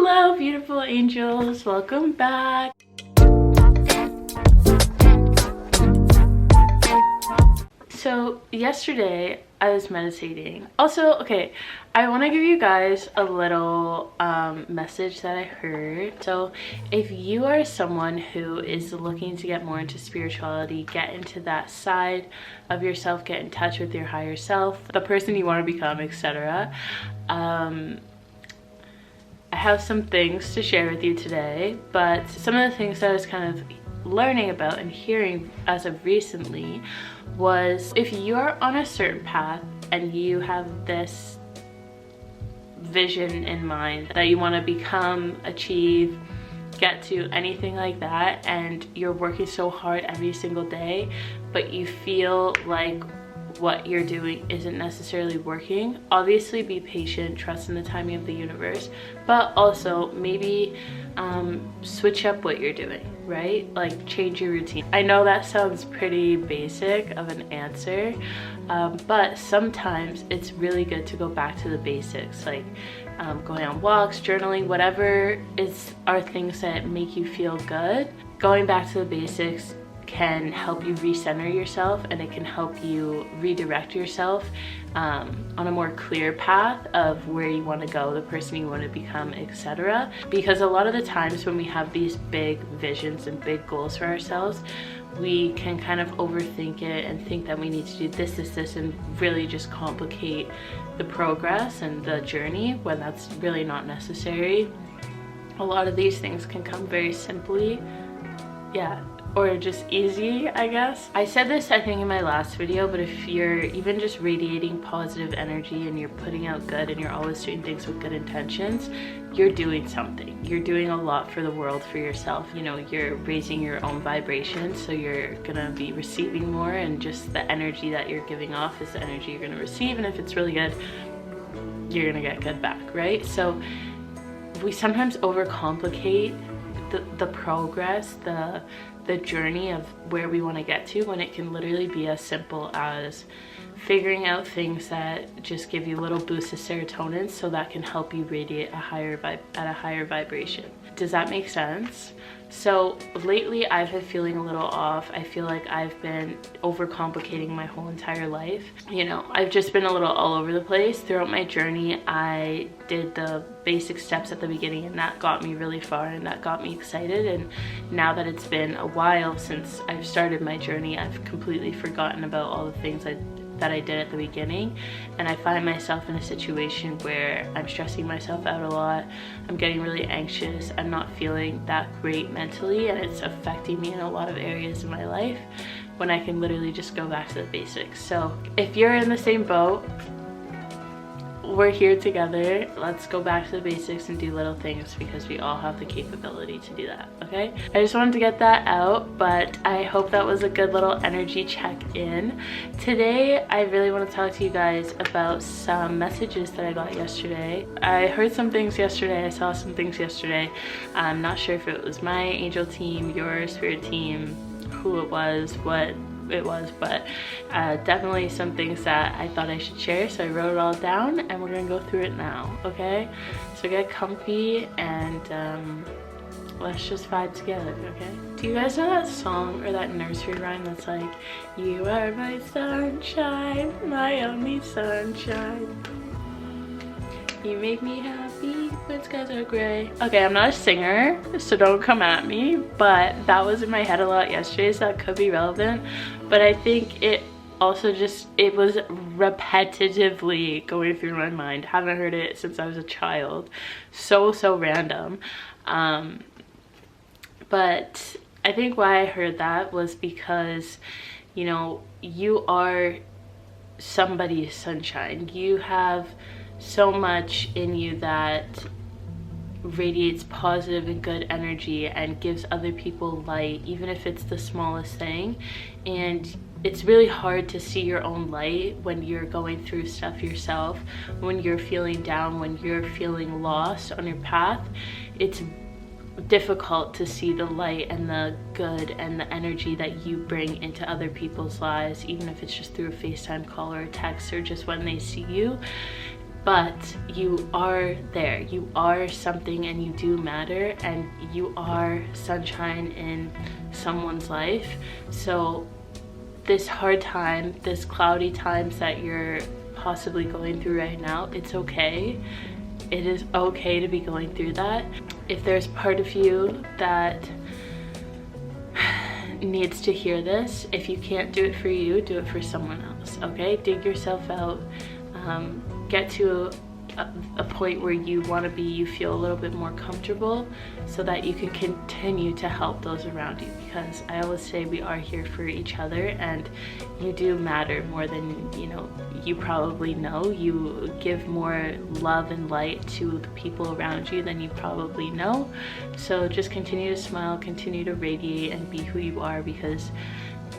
Hello, beautiful angels. Welcome back. So yesterday I was meditating. Also, okay, I want to give you guys a little message that I heard. So if you are someone who is looking to get more into spirituality, get into that side of yourself, get in touch with your higher self, the person you want to become, etc. I have some things to share with you today, but some of the things that I was kind of learning about and hearing as of recently was, if you're on a certain path and you have this vision in mind that you want to become, achieve, get to, anything like that, and you're working so hard every single day, but you feel like what you're doing isn't necessarily working, obviously be patient, trust in the timing of the universe, but also maybe switch up what you're doing, right? Like change your routine. I know that sounds pretty basic of an answer, but sometimes it's really good to go back to the basics, like going on walks, journaling, whatever are things that make you feel good. Going back to the basics can help you recenter yourself, and it can help you redirect yourself on a more clear path of where you want to go, the person you want to become, etc. Because a lot of the times when we have these big visions and big goals for ourselves, we can kind of overthink it and think that we need to do this, and really just complicate the progress and the journey when that's really not necessary. A lot of these things can come very simply, or just easy, I guess. I said this, I think, in my last video, but if you're even just radiating positive energy and you're putting out good and you're always doing things with good intentions, you're doing something. You're doing a lot for the world, for yourself. You know, you're raising your own vibration, so you're gonna be receiving more, and just the energy that you're giving off is the energy you're gonna receive, and if it's really good, you're gonna get good back, right? So we sometimes overcomplicate the progress, the journey of where we want to get to, when it can literally be as simple as figuring out things that just give you a little boost of serotonin, so that can help you radiate at a higher vibration. Does that make sense? So lately I've been feeling a little off. I feel like I've been overcomplicating my whole entire life. You know, I've just been a little all over the place. Throughout my journey, I did the basic steps at the beginning, and that got me really far, and that got me excited. And now that it's been a while since I've started my journey, I've completely forgotten about all the things that I did at the beginning, and I find myself in a situation where I'm stressing myself out a lot. I'm getting really anxious. I'm not feeling that great mentally, and it's affecting me in a lot of areas of my life, when I can literally just go back to the basics. So if you're in the same boat, we're here together. Let's go back to the basics and do little things, because we all have the capability to do that, okay? I just wanted to get that out, but I hope that was a good little energy check-in. Today, I really want to talk to you guys about some messages that I got yesterday. I heard some things yesterday, I saw some things yesterday. I'm not sure if it was my angel team, your spirit team, who it was, what it was, but definitely some things that I thought I should share, so I wrote it all down, and we're gonna go through it now, okay? So get comfy and let's just vibe together, okay? Do you guys know that song or that nursery rhyme that's like, you are my sunshine, my only sunshine, you make me happy when skies are gray. Okay, I'm not a singer, so don't come at me, but that was in my head a lot yesterday, so that could be relevant. But I think it also it was repetitively going through my mind. Haven't heard it since I was a child. So random. But I think why I heard that was because, you know, you are somebody's sunshine. You have so much in you that radiates positive and good energy and gives other people light, even if it's the smallest thing. And it's really hard to see your own light when you're going through stuff yourself, when you're feeling down, when you're feeling lost on your path. It's difficult to see the light and the good and the energy that you bring into other people's lives, even if it's just through a FaceTime call or a text, or just when they see you. but you are there. You are something, and you do matter, and you are sunshine in someone's life. So this hard time, this cloudy times that you're possibly going through right now, it's okay. It is okay to be going through that. If there's part of you that needs to hear this, if you can't do it for you, do it for someone else, okay? Dig yourself out. Get to a point where you want to be, you feel a little bit more comfortable, so that you can continue to help those around you, because I always say we are here for each other, and you do matter more than you probably know. You give more love and light to the people around you than you probably know. So just continue to smile, continue to radiate, and be who you are, because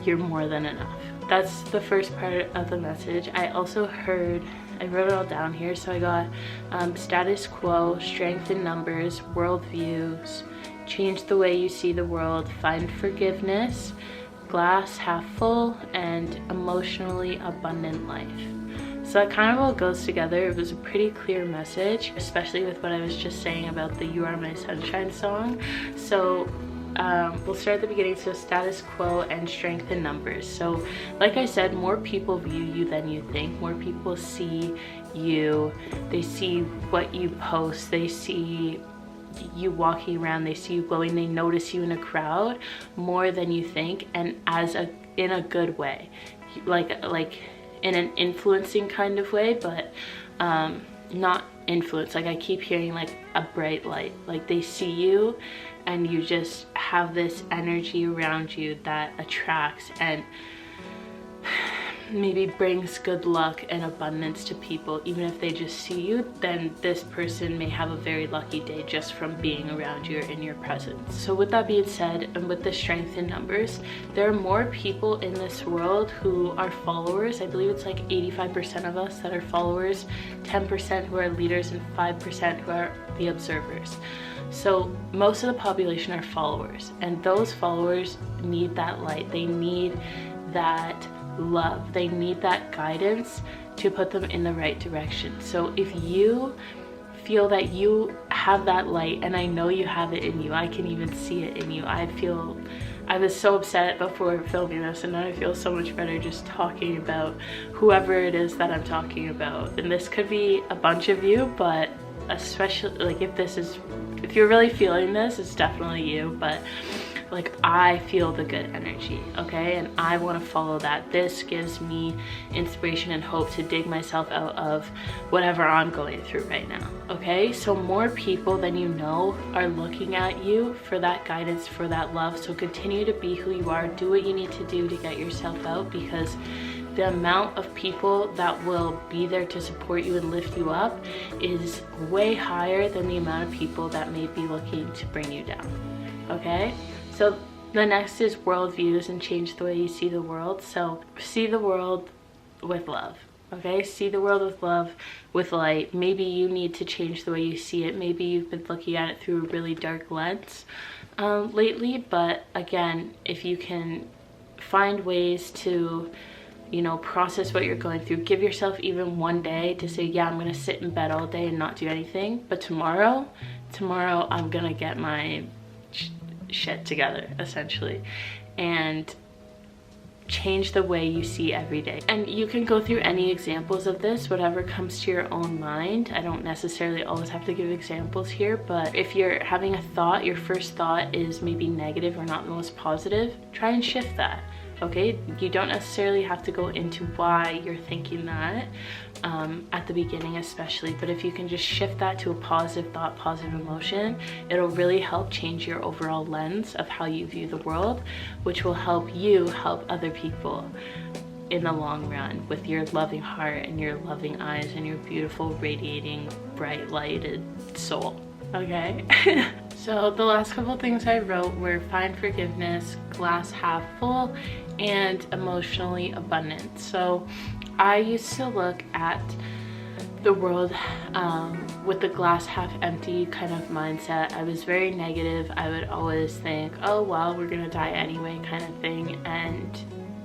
you're more than enough. That's the first part of the message. I also heard, I wrote it all down here, so I got status quo, strength in numbers, worldviews, change the way you see the world, find forgiveness, glass half full, and emotionally abundant life. So that kind of all goes together. It was a pretty clear message, especially with what I was just saying about the You Are My Sunshine song. So we'll start at the beginning. So status quo and strength in numbers. So like I said, more people view you than you think. More people see you. They see what you post. They see you walking around. They see you glowing. They notice you in a crowd more than you think, and in a good way, like in an influencing kind of way, but not influence. Like I keep hearing like a bright light. Like they see you and you just have this energy around you that attracts and maybe brings good luck and abundance to people. Even if they just see you, then this person may have a very lucky day just from being around you or in your presence. So with that being said, and with the strength in numbers, there are more people in this world who are followers. I believe it's like 85% of us that are followers, 10% who are leaders, and 5% who are the observers. So most of the population are followers, and those followers need that light. They need that love. They need that guidance to put them in the right direction. So if you feel that you have that light, and I know you have it in you, I can even see it in you. I was so upset before filming this, and now I feel so much better just talking about whoever it is that I'm talking about. And this could be a bunch of you, but especially like if you're really feeling this, it's definitely you. But like I feel the good energy, okay, and I want to follow that. This gives me inspiration and hope to dig myself out of whatever I'm going through right now, okay? So more people than you know are looking at you for that guidance, for that love. So continue to be who you are. Do what you need to do to get yourself out, because the amount of people that will be there to support you and lift you up is way higher than the amount of people that may be looking to bring you down, okay? So the next is worldviews and change the way you see the world. So see the world with love, okay? See the world with love, with light. Maybe you need to change the way you see it. Maybe you've been looking at it through a really dark lens lately. But again, if you can find ways to process what you're going through, give yourself even one day to say, yeah, I'm gonna sit in bed all day and not do anything, but tomorrow I'm gonna get my shit together, essentially, and change the way you see every day. And you can go through any examples of this, whatever comes to your own mind. I don't necessarily always have to give examples here, but if you're having a thought, your first thought is maybe negative or not the most positive, try and shift that, okay? You don't necessarily have to go into why you're thinking that at the beginning especially, but if you can just shift that to a positive thought, positive emotion, it'll really help change your overall lens of how you view the world, which will help you help other people in the long run with your loving heart and your loving eyes and your beautiful radiating bright lighted soul, okay? So the last couple of things I wrote were find forgiveness, glass half full, and emotionally abundant. So I used to look at the world with the glass half empty kind of mindset. I was very negative. I would always think, oh well, we're gonna die anyway kind of thing. And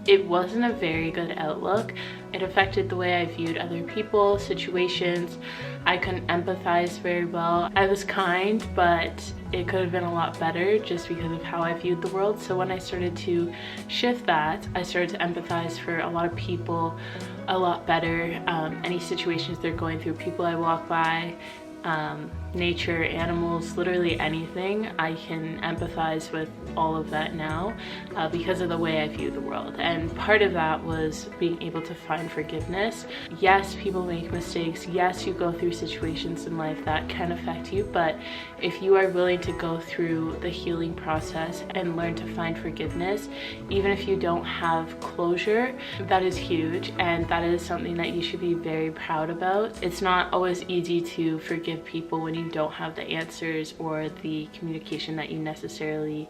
it wasn't a very good outlook. It affected the way I viewed other people, situations. I couldn't empathize very well. I was kind, but it could have been a lot better just because of how I viewed the world. So when I started to shift that, I started to empathize for a lot of people a lot better. Any situations they're going through, people I walk by, nature, animals, literally anything, I can empathize with all of that now because of the way I view the world. And part of that was being able to find forgiveness. Yes, people make mistakes. Yes, you go through situations in life that can affect you, but if you are willing to go through the healing process and learn to find forgiveness, even if you don't have closure, that is huge, and that is something that you should be very proud about. It's not always easy to forgive people when you don't have the answers or the communication that you necessarily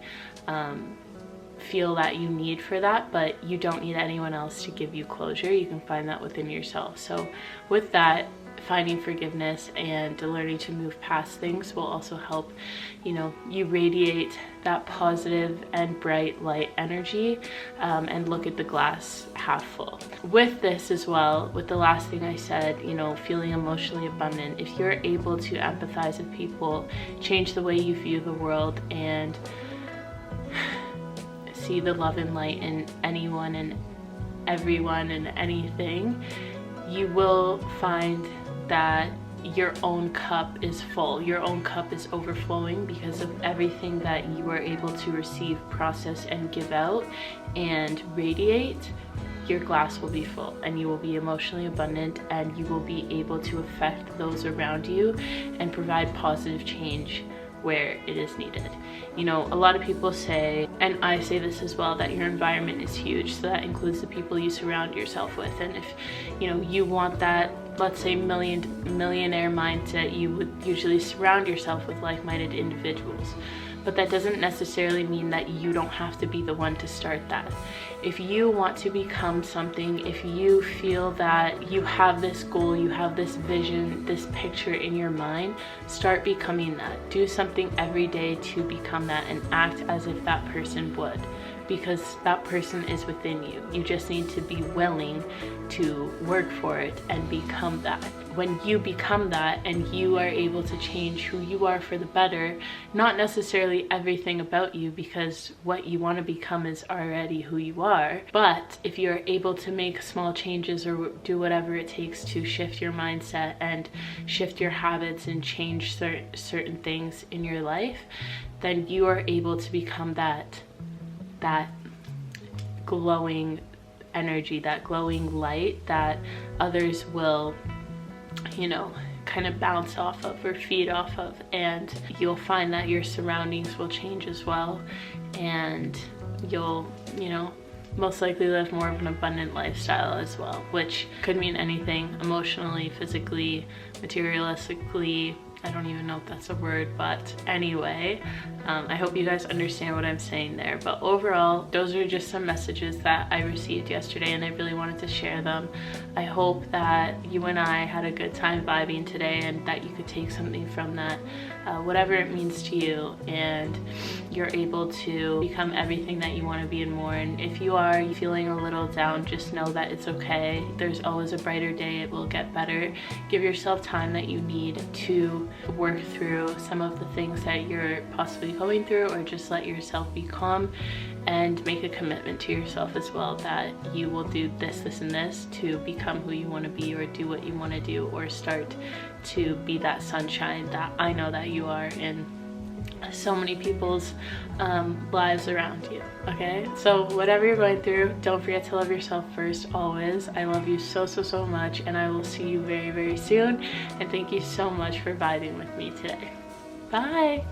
feel that you need for that, but you don't need anyone else to give you closure. You can find that within yourself. So with that, finding forgiveness and learning to move past things will also help, you radiate that positive and bright light energy, and look at the glass half full. With this as well, with the last thing I said, feeling emotionally abundant, if you're able to empathize with people, change the way you view the world, and see the love and light in anyone and everyone and anything, you will find that your own cup is full, your own cup is overflowing because of everything that you are able to receive, process, and give out and radiate. Your glass will be full and you will be emotionally abundant, and you will be able to affect those around you and provide positive change where it is needed. A lot of people say, and I say this as well, that your environment is huge. So that includes the people you surround yourself with. And if you want that, let's say millionaire mindset, you would usually surround yourself with like-minded individuals. But that doesn't necessarily mean that you don't have to be the one to start that. If you want to become something, if you feel that you have this goal, you have this vision, this picture in your mind, start becoming that. Do something every day to become that and act as if that person would, because that person is within you. You just need to be willing to work for it and become that. When you become that and you are able to change who you are for the better, not necessarily everything about you, because what you want to become is already who you are, but if you're able to make small changes or do whatever it takes to shift your mindset and shift your habits and change certain things in your life, then you are able to become that glowing energy, that glowing light that others will kind of bounce off of or feed off of, and you'll find that your surroundings will change as well, and you'll most likely live more of an abundant lifestyle as well, which could mean anything: emotionally, physically, materialistically. I don't even know if that's a word, but anyway, I hope you guys understand what I'm saying there. But overall, those are just some messages that I received yesterday, and I really wanted to share them. I hope that you and I had a good time vibing today, and that you could take something from that, whatever it means to you, and you're able to become everything that you want to be and more. And if you are feeling a little down, just know that it's okay. There's always a brighter day. It will get better. Give yourself time that you need to work through some of the things that you're possibly going through, or just let yourself be calm, and make a commitment to yourself as well that you will do this, and this to become who you want to be, or do what you want to do, or start to be that sunshine that I know that you are in so many people's lives around you. Okay, so whatever you're going through, don't forget to love yourself first, always. I love you so much, and I will see you very soon, and thank you so much for vibing with me today. Bye.